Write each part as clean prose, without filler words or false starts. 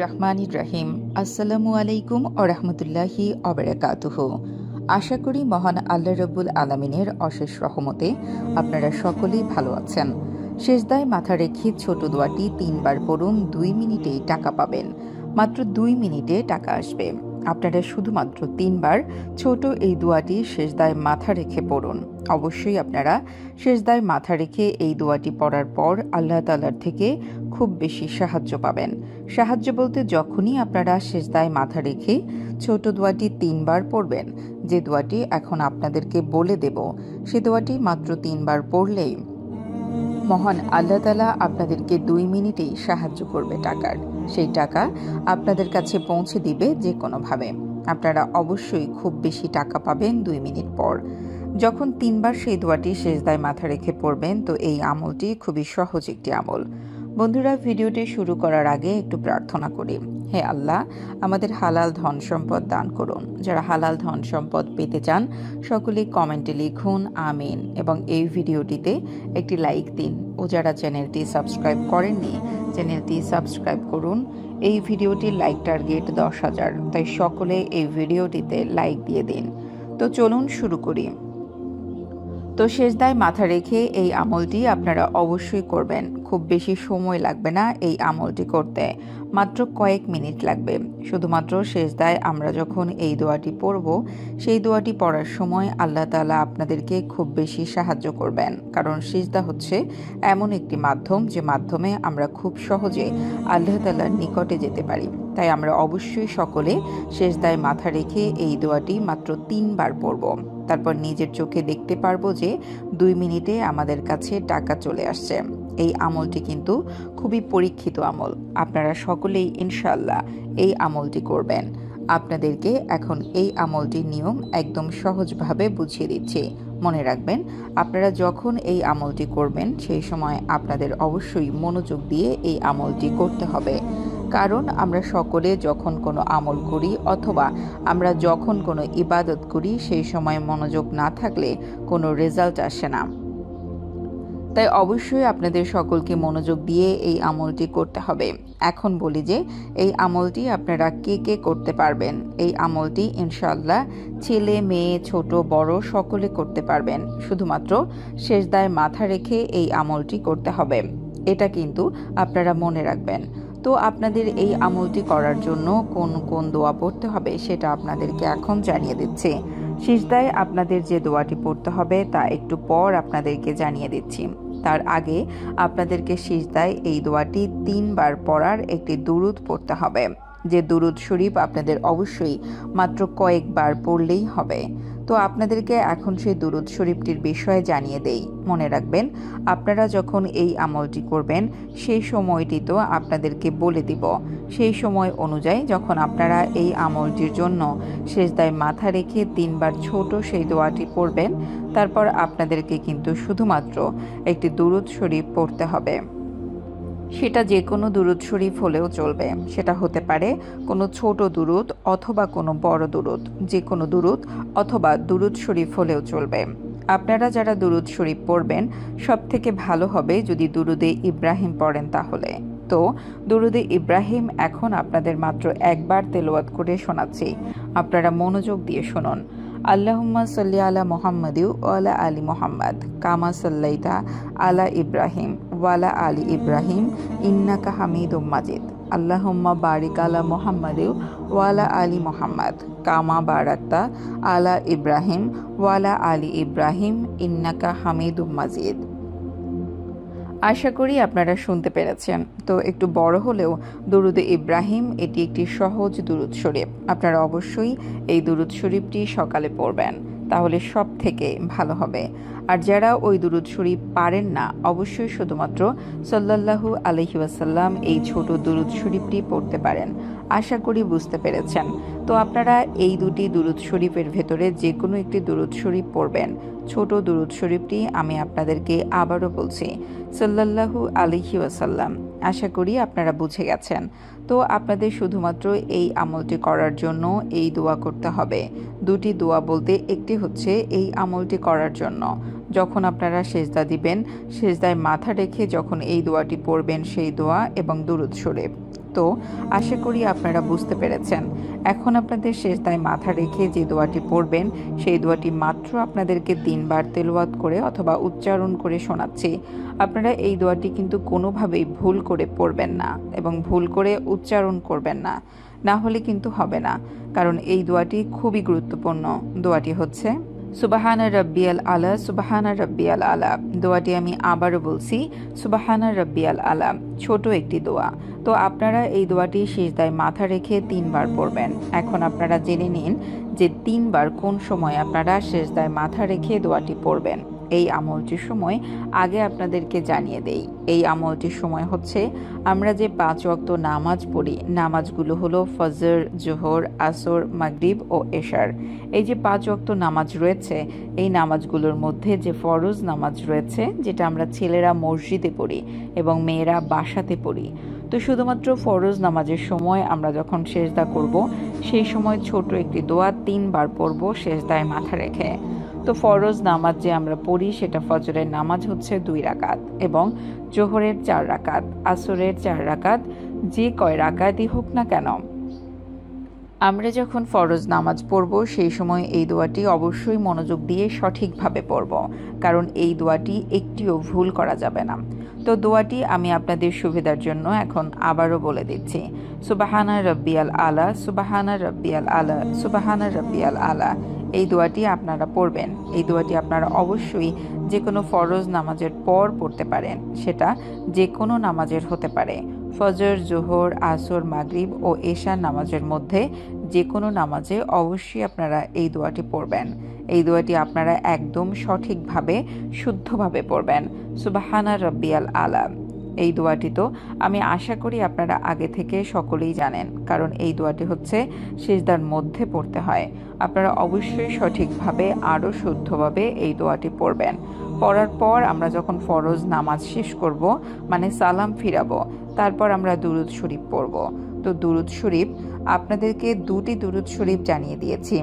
রহমানির রহিম। আসসালামু আলাইকুম ওয়া রাহমাতুল্লাহি ওয়া বারাকাতুহু। আশা করি মহান আল্লাহ রাব্বুল আলামিনের অশেষ রহমতে আপনারা সকলেই ভালো আছেন। সেজদায় মাথা রেখে ছোট দোয়াটি 3 বার পড়ুন, 2 মিনিটেই টাকা পাবেন। মাত্র 2 মিনিটে টাকা আসবে। আপনারা শুধুমাত্র 3 বার ছোট এই দোয়াটি সেজদায় মাথা রেখে পড়ুন। অবশ্যই আপনারা সেজদায় মাথা রেখে এই দোয়াটি পড়ার পর আল্লাহ তাআলার থেকে খুব বেশি সাহায্য পাবেন। সাহায্য বলতে যখনই আপনারা সেজদায় মাথা রেখে ছোট দোয়াটি 3 বার পড়বেন, যে দোয়াটি এখন আপনাদেরকে বলে দেব, সে দোয়াটি মাত্র 3 বার পড়লেই মহান আল্লাহ তাআলা আপনাদেরকে 2 মিনিটেই সাহায্য করবে টাকার। সেই টাকা আপনাদের কাছে পৌঁছে দিবে যে কোনোভাবে। আপনারা অবশ্যই খুব বেশি টাকা পাবেন 2 মিনিট পর। যখন 3 বার সেই দোয়াটি সেজদায় মাথা রেখে পড়বেন, তো এই আমলটি খুবই সহজ একটি আমল। বন্ধুরা, ভিডিওটি শুরু করার আগে একটু প্রার্থনা করি। হে আল্লাহ, আমাদের হালাল ধন সম্পদ দান করুন। যারা হালাল ধন সম্পদ পেতে চান সকলেই কমেন্টে লিখুন আমিন, এবং এই ভিডিওটিতে একটি লাইক দিন। ও যারা চ্যানেলটি সাবস্ক্রাইব করেননি, চ্যানেলটি সাবস্ক্রাইব করুন। এই ভিডিওটির লাইক টার্গেট 10,000, তাই সকলে এই ভিডিওটিতে লাইক দিয়ে দিন। তো চলুন শুরু করি। তো সেজদায় মাথা রেখে এই আমলটি আপনারা অবশ্যই করবেন। খুব বেশি সময় লাগবে না এই আমলটি করতে, মাত্র কয়েক মিনিট লাগবে। শুধুমাত্র সেজদায় আমরা যখন এই দোয়াটি পড়ব, সেই দোয়াটি পড়ার সময় আল্লাহ তাআলা আপনাদেরকে খুব বেশি সাহায্য করবেন। কারণ সিজদা হচ্ছে এমন একটি মাধ্যম, যে মাধ্যমে আমরা খুব সহজে আল্লাহ তাআলার নিকটে যেতে পারি। তাই আমরা অবশ্যই সকলে সেজদায় মাথা রেখে এই দোয়াটি মাত্র 3 বার পড়ব। তারপর নিজের চোখে দেখতে পারবো যে 2 মিনিটে আমাদের কাছে টাকা চলে আসছে। এই আমলটি কিন্তু খুবই পরীক্ষিত আমল। আপনারা সকলেই ইনশাআল্লাহ এই আমলটি করবেন। আপনাদেরকে এখন এই আমলটির নিয়ম একদম সহজভাবে বুঝিয়ে দিচ্ছি। মনে রাখবেন, আপনারা যখন এই আমলটি করবেন সেই সময় আপনাদের অবশ্যই মনোযোগ দিয়ে এই আমলটি করতে হবে। কারণ আমরা সকলে যখন কোনো আমল করি অথবা আমরা যখন কোনো ইবাদত করি, সেই সময় মনোযোগ না থাকলে কোনো রেজাল্ট আসে না। তাই অবশ্যই আপনাদের সকলকে মনোযোগ দিয়ে এই আমলটি করতে হবে। এখন বলি যে এই আমলটি আপনারা কে কে করতে পারবেন। এই আমলটি ইনশাআল্লাহ ছেলে মেয়ে ছোট বড় সকলে করতে পারবেন। শুধুমাত্র সেজদায় মাথা রেখে এই আমলটি করতে হবে, এটা কিন্তু আপনারা মনে রাখবেন। তো আপনাদের এই আমলটি করার জন্য কোন কোন দোয়া পড়তে হবে সেটা আপনাদেরকে এখন জানিয়ে দিচ্ছি। সিজদায় আপনাদের যে দোয়াটি পড়তে হবে তা একটু পর আপনাদেরকে জানিয়ে দিচ্ছি। তার আগে আপনাদেরকে সিজদায় এই দোয়াটি 3 বার পড়ার একটি দুরূদ পড়তে হবে, যে দুরূদ শরীফ আপনাদের অবশ্যই মাত্র কয়েকবার পড়লেই হবে। তো আপনাদেরকে এখন সেই দুরূদ শরীফটির বিষয়ে জানিয়ে দেই। মনে রাখবেন, আপনারা যখন এই আমলটি করবেন সেই সময়টি তো আপনাদেরকে বলে দিব। সেই সময় অনুযায়ী যখন আপনারা এই আমলটির জন্য সেজদায় মাথা রেখে 3 বার ছোট সেই দোয়াটি পড়বেন, তারপর আপনাদেরকে কিন্তু শুধুমাত্র একটি দুরূদ শরীফ পড়তে হবে। সেটা যে কোনো দুরূদ শরীফ হলেও চলবে। সেটা হতে পারে কোনো ছোট দুরূদ অথবা কোনো বড় দুরূদ, যে কোনো দুরূদ অথবা দুরূদ শরীফ হলেও চলবে। আপনারা যারা দুরূদ শরীফ পড়বেন, সব থেকে ভালো হবে যদি দুরূদে ইব্রাহিম পড়েন তাহলে। তো দুরূদে ইব্রাহিম এখন আপনাদের মাত্র একবার তেলাওয়াত করে শোনাচ্ছি, আপনারা মনোযোগ দিয়ে শুনুন। আল্লাহুম্মা সাল্লি আলা মুহাম্মাদি ওয়া আলা আলি মুহাম্মাদ কামা সাল্লাইতা আলা ইব্রাহিম ওয়া আলা আলি ইব্রাহিম ইন্নাকা হামিদুম মাজিদ। আল্লাহুম্মা বারিক আলা মুহাম্মাদি ওয়া আলা আলি মুহাম্মাদ কামা বারাকতা আলা ইব্রাহিম ওয়া আলা আলি ইব্রাহিম ইন্নাকা হামিদুম মাজিদ। আশা করি আপনারা শুনতে পেরেছেন। তো একটু বড় হলেও দুরূদে ইব্রাহিম এটি একটি সহজ দুরূদ শরীফ। আপনারা অবশ্যই এই দুরূদ শরীফটি সকালে পড়বেন, তাহলে সব থেকে ভালো হবে। আর যারা ওই দুরূদ শরীফ পারেন না, অবশ্যই শুধুমাত্র সাল্লাল্লাহু আলাইহি ওয়াসাল্লাম এই ছোট দুরূদ শরীফটি পড়তে পারেন। আশা করি বুঝতে পেরেছেন। তো আপনারা এই দুটি দুরূদ শরীফের ভেতরে যে কোনো একটি দুরূদ শরীফ পড়বেন। ছোট দুরূদ শরীফটি আমি আপনাদেরকে আবারও বলছি, সাল্লাল্লাহু আলাইহি ওয়াসাল্লাম। আশা করি আপনারা বুঝে গেছেন। তো আপনাদের শুধুমাত্র এই আমলটি করার জন্য এই দোয়া করতে হবে। দুটি দোয়া বলতে একটি হচ্ছে এই আমলটি করার জন্য যখন আপনারা সেজদা দিবেন, সেজদায় মাথা রেখে যখন এই দোয়াটি পড়বেন সেই দোয়া এবং দুরূদ শরীফ। তো আশা করি আপনারা বুঝতে পেরেছেন। এখন আপনাদের সেজদায় মাথা রেখে যে দোয়াটি পড়বেন সেই দোয়াটি মাত্র আপনাদেরকে 3 বার তেলাওয়াত করে অথবা উচ্চারণ করে শোনাচ্ছি। আপনারা এই দোয়াটি কিন্তু কোনোভাবেই ভুল করে পড়বেন না এবং ভুল করে উচ্চারণ করবেন না, না হলে কিন্তু হবে না। কারণ এই দোয়াটি খুবই গুরুত্বপূর্ণ। দোয়াটি হচ্ছে সুবহানা রাব্বিয়াল আলা, সুবহানা রাব্বিয়াল আলা। দোয়াটি আমি আবারও বলছি, সুবহানা রাব্বিয়াল আলা। ছোট একটি দোয়া। তো আপনারা এই দোয়াটি সিজদায় মাথা রেখে 3 বার পড়বেন। এখন আপনারা জেনে নিন যে 3 বার কোন সময় আপনারা সিজদায় মাথা রেখে দোয়াটি পড়বেন। এই আমলটির সময় আগে আপনাদেরকে জানিয়ে দেই। এই আমলটির সময় হচ্ছে আমরা যে 5 ওয়াক্ত নামাজ পড়ি, নামাজগুলো হলো ফজর, জোহর, আসর, মাগরিব ও এশার। এই যে 5 ওয়াক্ত নামাজ রয়েছে, এই নামাজগুলোর মধ্যে যে ফরজ নামাজ রয়েছে, যেটা আমরা ছেলেরা মসজিদে পড়ি এবং মেয়েরা বাসাতে পড়ি। তো শুধুমাত্র ফরজ নামাজের সময় আমরা যখন সেজদা করব, সেই সময় ছোট একটি দোয়া 3 বার পড়ব সেজদায় মাথা রেখে। তো ফরজ নামাজ যে আমরা পড়ি সেটা ফজরের নামাজ হচ্ছে 2 রাকাত এবং জোহরের 4 রাকাত, আসরের 4 রাকাত, যে কয় রাকাতই হোক না কেন। আমরা যখন ফরজ নামাজ পড়ব সেই সময় এই দোয়াটি অবশ্যই মনোযোগ দিয়ে সঠিকভাবে পড়ব, কারণ এই দোয়াটি একটিও ভুল করা যাবে না। তো দোয়াটি আমি আপনাদের সুবিধার জন্য এখন আবারও বলে দিচ্ছি। সুবহানা রাব্বিয়াল আলা, সুবহানা রাব্বিয়াল আলা, সুবহানা রাব্বিয়াল আলা। এই দোয়াটি আপনারা পড়বেন। এই দোয়াটি আপনারা অবশ্যই যে কোনো ফরজ নামাজের পর পড়তে পারেন, সেটা যে কোনো নামাজের হতে পারে। ফজর, জোহর, আসর, মাগরিব ও এশার নামাজের মধ্যে যে কোনো নামাজে অবশ্যই আপনারা এই দোয়াটি পড়বেন। এই দোয়াটি আপনারা একদম সঠিকভাবে শুদ্ধভাবে পড়বেন। সুবহানা রাব্বিয়াল আলা। এই দোয়াটি তো আমি আশা করি আপনারা আগে থেকে সকলেই জানেন, কারণ এই দোয়াটি হচ্ছে সিজদার মধ্যে পড়তে হয়। আপনারা অবশ্যই সঠিকভাবে আরও শুদ্ধভাবে এই দোয়াটি পড়বেন। পড়ার পর আমরা যখন ফরজ নামাজ শেষ করব, মানে সালাম ফিরাবো, তারপর আমরা দুরুদ শরীফ পড়ব। তো দুরুদ শরীফ আপনাদেরকে 2টি দুরুদ শরীফ জানিয়ে দিয়েছি।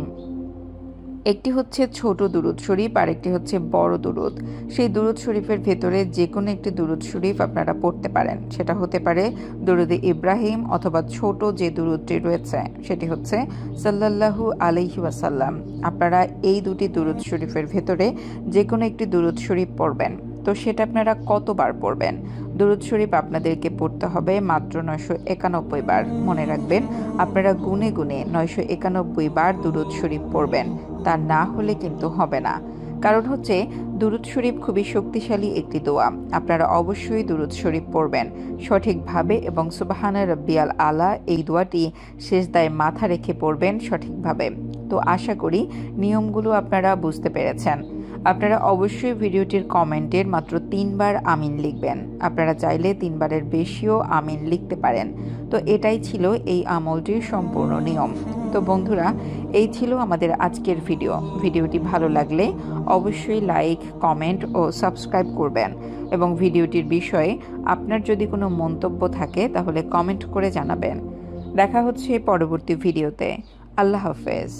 একটি হচ্ছে ছোট দুরুদ শরীফ আর একটি হচ্ছে বড় দুরুদ। সেই দুরুদ শরীফের ভেতরে যে কোনো একটি দুরুদ শরীফ আপনারা পড়তে পারেন। সেটা হতে পারে দুরুদে ইব্রাহিম, অথবা ছোট যে দুরুদটি রয়েছে সেটি হচ্ছে সাল্লাল্লাহু আলাইহি ওয়াসাল্লাম। আপনারা এই 2টি দুরুদ শরীফের ভেতরে যে কোনো একটি দুরুদ শরীফ পড়বেন। তো সেটা আপনারা কতবার পড়বেন? দুরুদ শরীফ আপনাদেরকে পড়তে হবে মাত্র 991 বার। মনে রাখবেন, আপনারা গুনে গুনে 991 বার দুরুদ শরীফ পড়বেন, তা না হলে কিন্তু হবে না। কারণ হচ্ছে দুরুদ শরীফ খুবই শক্তিশালী একটি দোয়া। আপনারা অবশ্যই দুরুদ শরীফ পড়বেন সঠিকভাবে এবং সুবহানা রাব্বিয়াল আলা এই দোয়াটি সিজদায় মাথা রেখে পড়বেন সঠিকভাবে। তো আশা করি নিয়মগুলো আপনারা বুঝতে পেরেছেন। আপনারা অবশ্যই ভিডিওটির কমেন্টের মাত্র 3 বার আমিন লিখবেন। আপনারা চাইলে 3 বারের বেশিও আমিন লিখতে পারেন। তো এটাই ছিল এই আমলটির সম্পূর্ণ নিয়ম। তো বন্ধুরা, এই ছিল আমাদের আজকের ভিডিওটি ভালো লাগলে অবশ্যই লাইক, কমেন্ট ও সাবস্ক্রাইব করবেন এবং ভিডিওটির বিষয়ে আপনার যদি কোনো মন্তব্য থাকে তাহলে কমেন্ট করে জানাবেন। দেখা হচ্ছে পরবর্তী ভিডিওতে। আল্লাহ হাফেজ।